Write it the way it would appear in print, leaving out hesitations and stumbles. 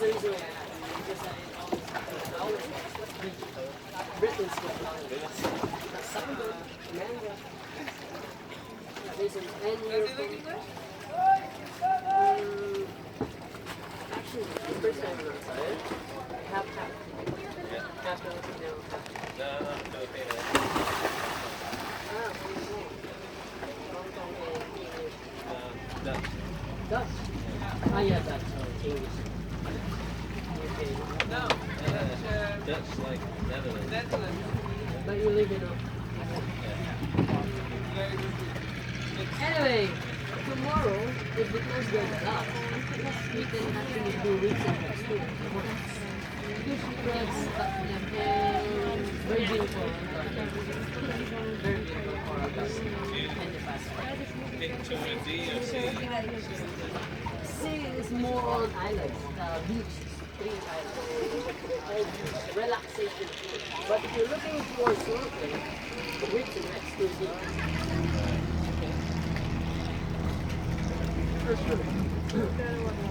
the reason why I asked. Because I always Britain's good. Samba, manga. There's an annual thing. Actually, the first time I'm outside, half. Half Filipino, half. Ah, Hong Kong and English. Dutch? Ah, yeah, Dutch. Oh, English. Okay. No, Dutch like Netherlands. Netherlands. But you live in a... Anyway, tomorrow, if the coast goes up, we can actually do research too. Fish breads and very beautiful. Very beautiful for August and the past. Sea is more on islands, beach, street islands, relaxation. But if you're looking for snorkeling, reach next to the for sure.